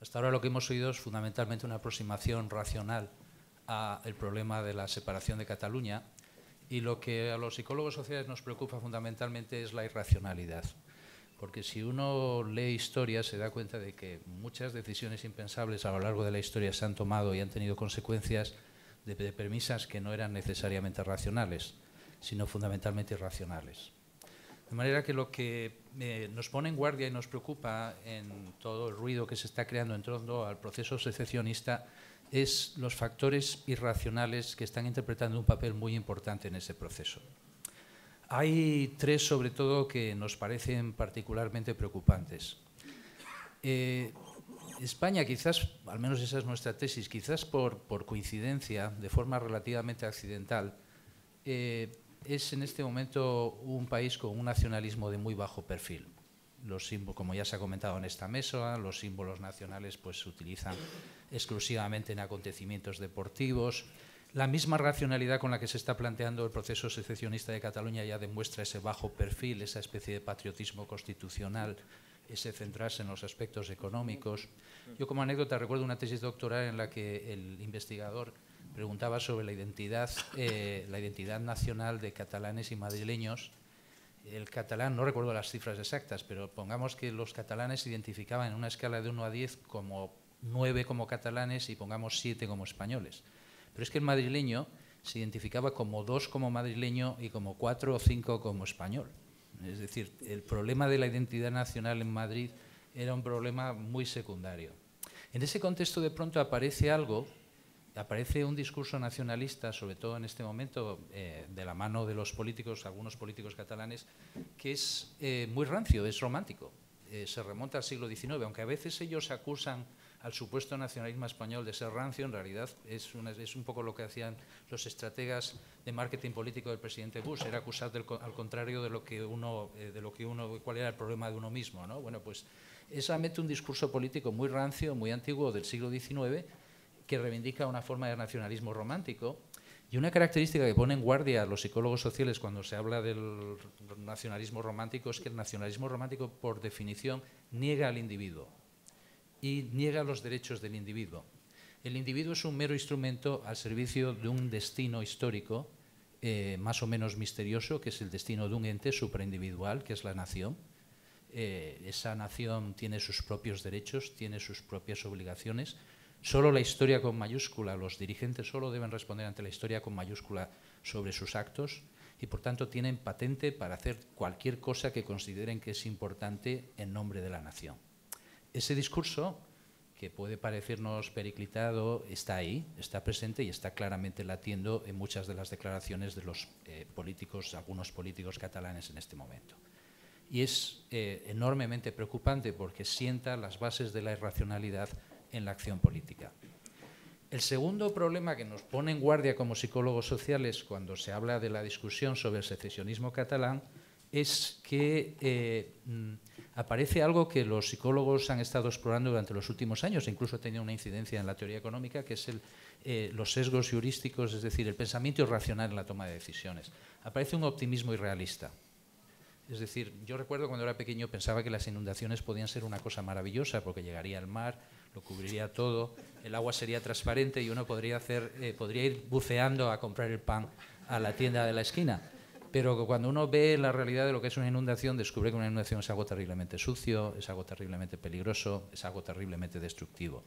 Hasta ahora lo que hemos oído es fundamentalmente una aproximación racional al problema de la separación de Cataluña, y lo que a los psicólogos sociales nos preocupa fundamentalmente es la irracionalidad. Porque si uno lee historia se da cuenta de que muchas decisiones impensables a lo largo de la historia se han tomado y han tenido consecuencias de premisas que no eran necesariamente racionales, sino fundamentalmente irracionales. De manera que lo que nos pone en guardia y nos preocupa en todo el ruido que se está creando en torno al proceso secesionista es los factores irracionales que están interpretando un papel muy importante en ese proceso. Hay tres, sobre todo, que nos parecen particularmente preocupantes. España, quizás, al menos esa es nuestra tesis, quizás por coincidencia, de forma relativamente accidental, es en este momento un país con un nacionalismo de muy bajo perfil. Los símbolos, como ya se ha comentado en esta mesa, los símbolos nacionales pues, se utilizan exclusivamente en acontecimientos deportivos. La misma racionalidad con la que se está planteando el proceso secesionista de Cataluña ya demuestra ese bajo perfil, esa especie de patriotismo constitucional, ese centrarse en los aspectos económicos. Yo, como anécdota, recuerdo una tesis doctoral en la que el investigador preguntaba sobre la identidad nacional de catalanes y madrileños. El catalán, no recuerdo las cifras exactas, pero pongamos que los catalanes se identificaban en una escala de 1 a 10 como 9 como catalanes y pongamos 7 como españoles. Pero es que el madrileño se identificaba como 2 como madrileño y como 4 o 5 como español. Es decir, el problema de la identidad nacional en Madrid era un problema muy secundario. En ese contexto, de pronto, aparece un discurso nacionalista, sobre todo en este momento, de la mano de los políticos, algunos políticos catalanes, que es muy rancio, es romántico. Se remonta al siglo XIX, aunque a veces ellos acusan al supuesto nacionalismo español de ser rancio, en realidad es un poco lo que hacían los estrategas de marketing político del presidente Bush, era acusar al contrario de cuál era el problema de uno mismo, ¿no? Bueno, pues es realmente un discurso político muy rancio, muy antiguo del siglo XIX, que reivindica una forma de nacionalismo romántico. Y una característica que pone en guardia a los psicólogos sociales cuando se habla del nacionalismo romántico es que el nacionalismo romántico, por definición, niega al individuo y niega los derechos del individuo. El individuo es un mero instrumento al servicio de un destino histórico más o menos misterioso, que es el destino de un ente supraindividual, que es la nación. Esa nación tiene sus propios derechos, tiene sus propias obligaciones. Solo la historia con mayúscula, los dirigentes solo deben responder ante la historia con mayúscula sobre sus actos y, por tanto, tienen patente para hacer cualquier cosa que consideren que es importante en nombre de la nación. Ese discurso, que puede parecernos periclitado, está ahí, está presente y está claramente latiendo en muchas de las declaraciones de los algunos políticos catalanes en este momento. Y es enormemente preocupante porque sienta las bases de la irracionalidad en la acción política. El segundo problema que nos pone en guardia como psicólogos sociales cuando se habla de la discusión sobre el secesionismo catalán es que aparece algo que los psicólogos han estado explorando durante los últimos años, e incluso ha tenido una incidencia en la teoría económica, que es los sesgos heurísticos, es decir, el pensamiento irracional en la toma de decisiones. Aparece un optimismo irrealista. Es decir, yo recuerdo cuando era pequeño pensaba que las inundaciones podían ser una cosa maravillosa porque llegaría el mar, lo cubriría todo, el agua sería transparente y uno podría ir buceando a comprar el pan a la tienda de la esquina. Pero cuando uno ve la realidad de lo que es una inundación, descubre que una inundación es algo terriblemente sucio, es algo terriblemente peligroso, es algo terriblemente destructivo.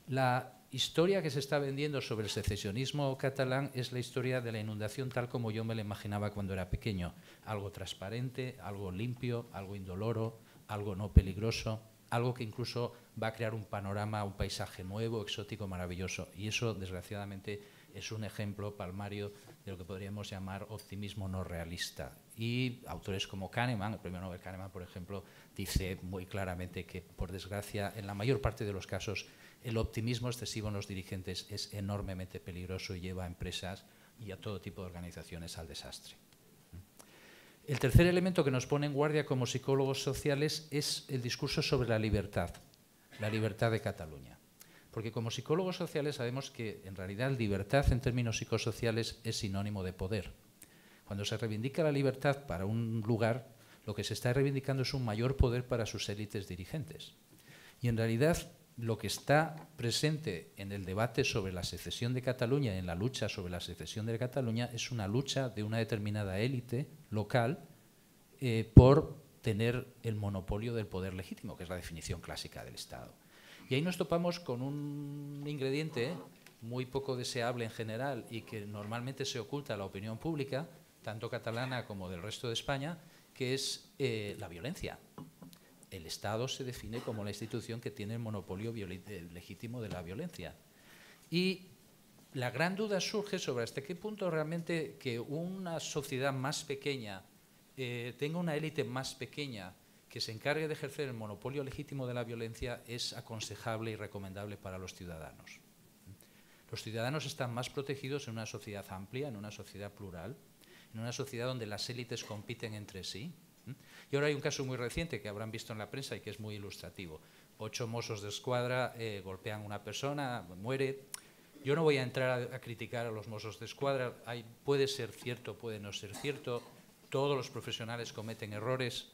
La historia que se está vendiendo sobre el secesionismo catalán es la historia de la inundación tal como yo me la imaginaba cuando era pequeño. Algo transparente, algo limpio, algo indoloro, algo no peligroso, algo que incluso va a crear un panorama, un paisaje nuevo, exótico, maravilloso. Y eso, desgraciadamente, es un ejemplo palmario de lo que podríamos llamar optimismo no realista. Y autores como Kahneman, el premio Nobel Kahneman, por ejemplo, dice muy claramente que, por desgracia, en la mayor parte de los casos, el optimismo excesivo en los dirigentes es enormemente peligroso y lleva a empresas y a todo tipo de organizaciones al desastre. El tercer elemento que nos pone en guardia como psicólogos sociales es el discurso sobre la libertad de Cataluña. Porque como psicólogos sociales sabemos que en realidad libertad en términos psicosociales es sinónimo de poder. Cuando se reivindica la libertad para un lugar, lo que se está reivindicando es un mayor poder para sus élites dirigentes. Y en realidad lo que está presente en el debate sobre la secesión de Cataluña, en la lucha sobre la secesión de Cataluña, es una lucha de una determinada élite local por tener el monopolio del poder legítimo, que es la definición clásica del Estado. Y ahí nos topamos con un ingrediente muy poco deseable en general y que normalmente se oculta a la opinión pública, tanto catalana como del resto de España, que es la violencia. El Estado se define como la institución que tiene el monopolio legítimo de la violencia. Y la gran duda surge sobre hasta qué punto realmente que una sociedad más pequeña tenga una élite más pequeña que se encargue de ejercer el monopolio legítimo de la violencia es aconsejable y recomendable para los ciudadanos. Los ciudadanos están más protegidos en una sociedad amplia, en una sociedad plural, en una sociedad donde las élites compiten entre sí. Y ahora hay un caso muy reciente que habrán visto en la prensa y que es muy ilustrativo. 8 Mossos de Escuadra golpean a una persona, muere. Yo no voy a entrar a criticar a los Mossos de Escuadra. Puede ser cierto, puede no ser cierto. Todos los profesionales cometen errores.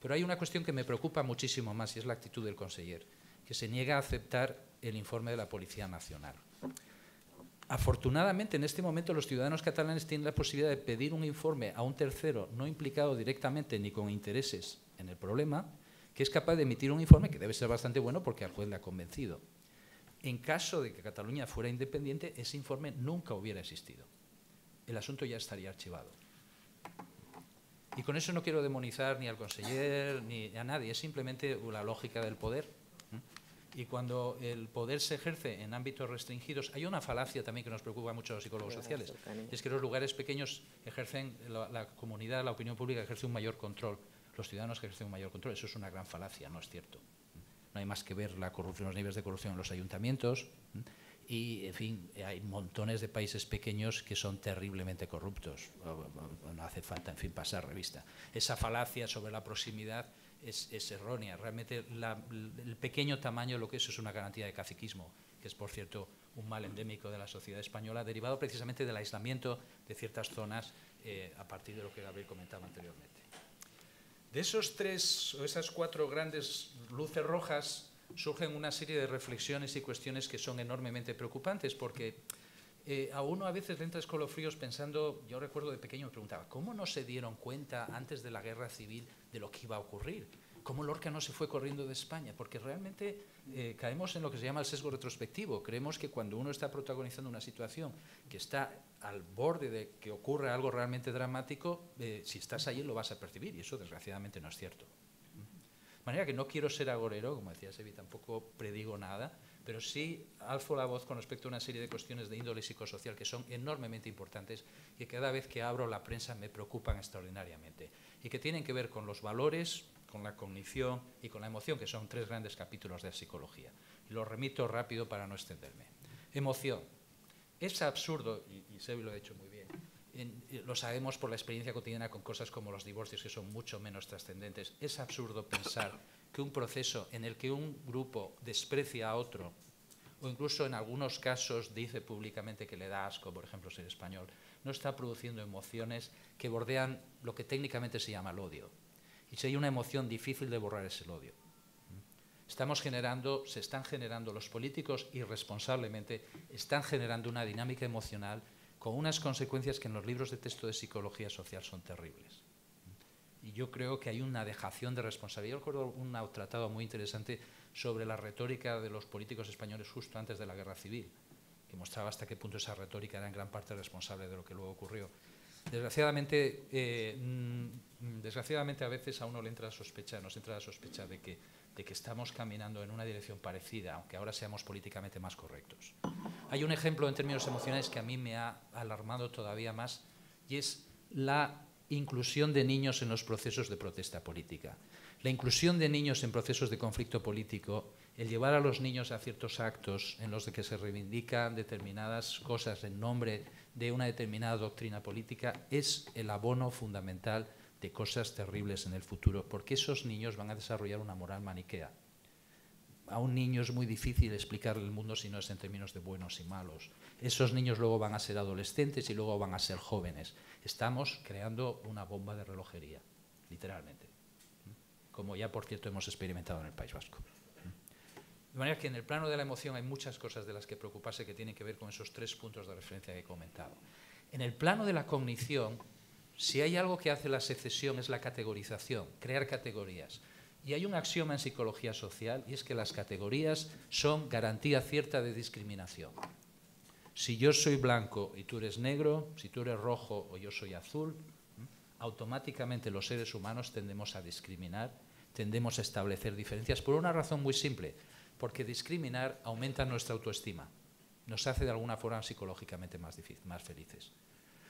Pero hay una cuestión que me preocupa muchísimo más y es la actitud del conseller, que se niega a aceptar el informe de la Policía Nacional. Afortunadamente, en este momento los ciudadanos catalanes tienen la posibilidad de pedir un informe a un tercero no implicado directamente ni con intereses en el problema, que es capaz de emitir un informe que debe ser bastante bueno porque al juez le ha convencido. En caso de que Cataluña fuera independiente, ese informe nunca hubiera existido. El asunto ya estaría archivado. Y con eso no quiero demonizar ni al conseller ni a nadie, es simplemente la lógica del poder. Y cuando el poder se ejerce en ámbitos restringidos, hay una falacia también que nos preocupa mucho a los psicólogos sociales, es que los lugares pequeños ejercen, la comunidad, la opinión pública ejerce un mayor control, los ciudadanos ejercen un mayor control. Eso es una gran falacia, no es cierto. No hay más que ver la corrupción, los niveles de corrupción en los ayuntamientos y, en fin, hay montones de países pequeños que son terriblemente corruptos. No hace falta, en fin, pasar revista. Esa falacia sobre la proximidad es errónea. Realmente el pequeño tamaño lo que es una garantía de caciquismo, que es, por cierto, un mal endémico de la sociedad española, derivado precisamente del aislamiento de ciertas zonas a partir de lo que Gabriel comentaba anteriormente. De esas 4 grandes luces rojas surgen una serie de reflexiones y cuestiones que son enormemente preocupantes porque a uno a veces le entra escalofríos pensando, yo recuerdo de pequeño me preguntaba, ¿cómo no se dieron cuenta antes de la guerra civil de lo que iba a ocurrir? ¿Cómo Lorca no se fue corriendo de España? Porque realmente caemos en lo que se llama el sesgo retrospectivo. Creemos que cuando uno está protagonizando una situación que está al borde de que ocurra algo realmente dramático, si estás ahí lo vas a percibir, y eso desgraciadamente no es cierto. De manera que no quiero ser agorero, como decía Sevi, tampoco predigo nada, pero sí alzo la voz con respecto a una serie de cuestiones de índole psicosocial que son enormemente importantes y que cada vez que abro la prensa me preocupan extraordinariamente y que tienen que ver con los valores, con la cognición y con la emoción, que son 3 grandes capítulos de la psicología. Y los remito rápido para no extenderme. Emoción. Es absurdo, y Sevi lo ha dicho muy bien, lo sabemos por la experiencia cotidiana con cosas como los divorcios, que son mucho menos trascendentes. Es absurdo pensar que un proceso en el que un grupo desprecia a otro, o incluso en algunos casos dice públicamente que le da asco, por ejemplo, ser español, no está produciendo emociones que bordean lo que técnicamente se llama el odio. Y si hay una emoción difícil de borrar es el odio. Se están generando los políticos irresponsablemente, están generando una dinámica emocional con unas consecuencias que en los libros de texto de psicología social son terribles. Y yo creo que hay una dejación de responsabilidad. Yo recuerdo un tratado muy interesante sobre la retórica de los políticos españoles justo antes de la Guerra Civil, que mostraba hasta qué punto esa retórica era en gran parte responsable de lo que luego ocurrió. Desgraciadamente a veces a uno le entra la sospecha, nos entra la sospecha de que estamos caminando en una dirección parecida, aunque ahora seamos políticamente más correctos. Hay un ejemplo en términos emocionales que a mí me ha alarmado todavía más y es la inclusión de niños en los procesos de protesta política. La inclusión de niños en procesos de conflicto político, el llevar a los niños a ciertos actos en los que se reivindican determinadas cosas en nombre de una determinada doctrina política, es el abono fundamental de cosas terribles en el futuro, porque esos niños van a desarrollar una moral maniquea. A un niño es muy difícil explicarle el mundo si no es en términos de buenos y malos. Esos niños luego van a ser adolescentes y luego van a ser jóvenes. Estamos creando una bomba de relojería, literalmente, como ya, por cierto, hemos experimentado en el País Vasco. De manera que en el plano de la emoción hay muchas cosas de las que preocuparse que tienen que ver con esos 3 puntos de referencia que he comentado. En el plano de la cognición, si hay algo que hace la secesión es la categorización, crear categorías. Y hay un axioma en psicología social y es que las categorías son garantía cierta de discriminación. Si yo soy blanco y tú eres negro, si tú eres rojo o yo soy azul, automáticamente los seres humanos tendemos a discriminar, tendemos a establecer diferencias por una razón muy simple, porque discriminar aumenta nuestra autoestima, nos hace de alguna forma psicológicamente más felices.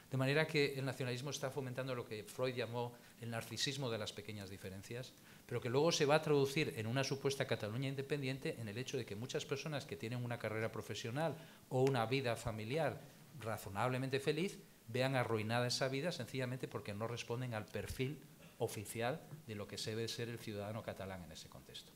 De manera que el nacionalismo está fomentando lo que Freud llamó el narcisismo de las pequeñas diferencias, pero que luego se va a traducir en una supuesta Cataluña independiente en el hecho de que muchas personas que tienen una carrera profesional o una vida familiar razonablemente feliz vean arruinada esa vida sencillamente porque no responden al perfil oficial de lo que debe ser el ciudadano catalán en ese contexto.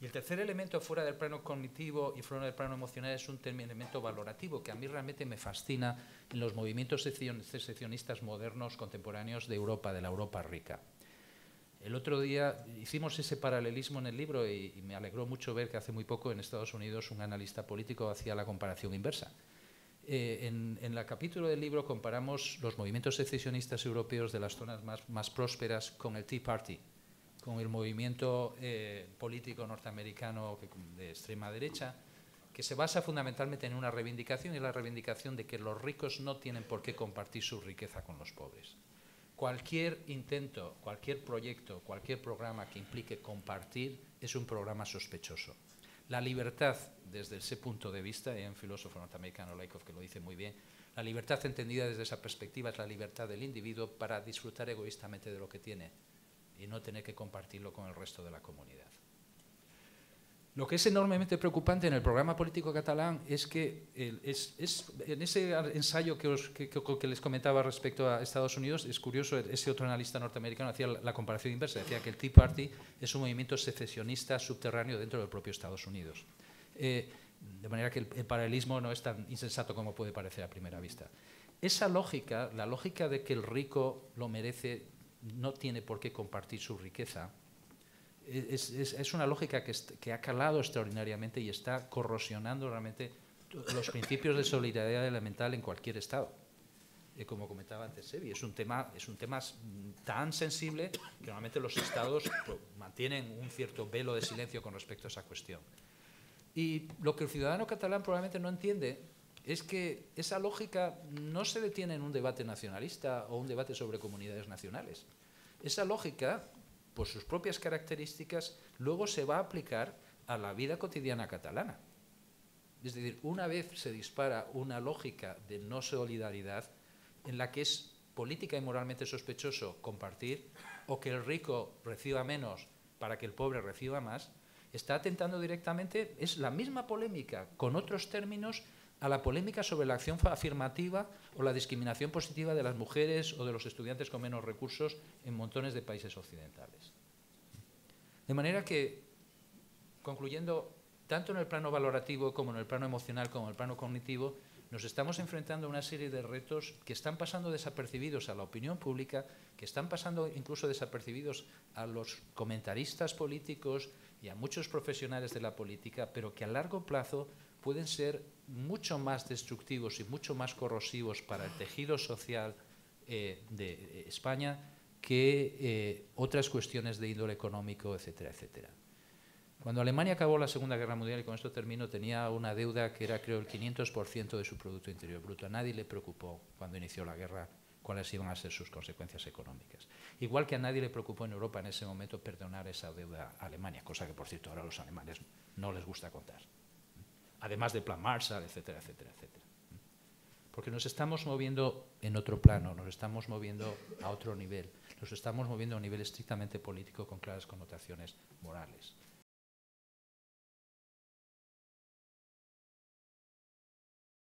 Y el tercer elemento fuera del plano cognitivo y fuera del plano emocional es un elemento valorativo que a mí realmente me fascina en los movimientos secesionistas modernos contemporáneos de Europa, de la Europa rica. El otro día hicimos ese paralelismo en el libro y me alegró mucho ver que hace muy poco en Estados Unidos un analista político hacía la comparación inversa. En el capítulo del libro comparamos los movimientos secesionistas europeos de las zonas más prósperas con el Tea Party, con el movimiento político norteamericano de extrema derecha, que se basa fundamentalmente en una reivindicación, y la reivindicación de que los ricos no tienen por qué compartir su riqueza con los pobres. Cualquier intento, cualquier proyecto, cualquier programa que implique compartir es un programa sospechoso. La libertad, desde ese punto de vista, hay un filósofo norteamericano, Lakoff, que lo dice muy bien, la libertad entendida desde esa perspectiva es la libertad del individuo para disfrutar egoístamente de lo que tiene y no tener que compartirlo con el resto de la comunidad. Lo que es enormemente preocupante en el programa político catalán es que en ese ensayo que les comentaba respecto a Estados Unidos, es curioso, ese otro analista norteamericano hacía la comparación inversa, decía que el Tea Party es un movimiento secesionista subterráneo dentro del propio Estados Unidos. De manera que el paralelismo no es tan insensato como puede parecer a primera vista. Esa lógica, la lógica de que el rico lo merece, no tiene por qué compartir su riqueza, es una lógica que ha calado extraordinariamente y está corrosionando realmente los principios de solidaridad elemental en cualquier Estado. Como comentaba antes Sevi, es un tema tan sensible que normalmente los Estados mantienen un cierto velo de silencio con respecto a esa cuestión. Y lo que el ciudadano catalán probablemente no entiende es que esa lógica no se detiene en un debate nacionalista o un debate sobre comunidades nacionales. Esa lógica, por sus propias características, luego se va a aplicar a la vida cotidiana catalana. Es decir, una vez se dispara una lógica de no solidaridad en la que es política y moralmente sospechoso compartir o que el rico reciba menos para que el pobre reciba más, está atentando directamente, es la misma polémica con otros términos a la polémica sobre la acción afirmativa o la discriminación positiva de las mujeres o de los estudiantes con menos recursos en montones de países occidentales. De manera que, concluyendo, tanto en el plano valorativo como en el plano emocional como en el plano cognitivo, nos estamos enfrentando a una serie de retos que están pasando desapercibidos a la opinión pública, que están pasando incluso desapercibidos a los comentaristas políticos y a muchos profesionales de la política, pero que a largo plazo pueden ser mucho más destructivos y mucho más corrosivos para el tejido social de España que otras cuestiones de índole económico, etcétera, etcétera. Cuando Alemania acabó la Segunda Guerra Mundial, y con esto termino, tenía una deuda que era, creo, el 500% de su Producto Interior Bruto. A nadie le preocupó, cuando inició la guerra, cuáles iban a ser sus consecuencias económicas. Igual que a nadie le preocupó en Europa en ese momento perdonar esa deuda a Alemania, cosa que, por cierto, ahora a los alemanes no les gusta contar. Además del Plan Marshall, etcétera, etcétera, etcétera. Porque nos estamos moviendo en otro plano, nos estamos moviendo a otro nivel, nos estamos moviendo a un nivel estrictamente político con claras connotaciones morales.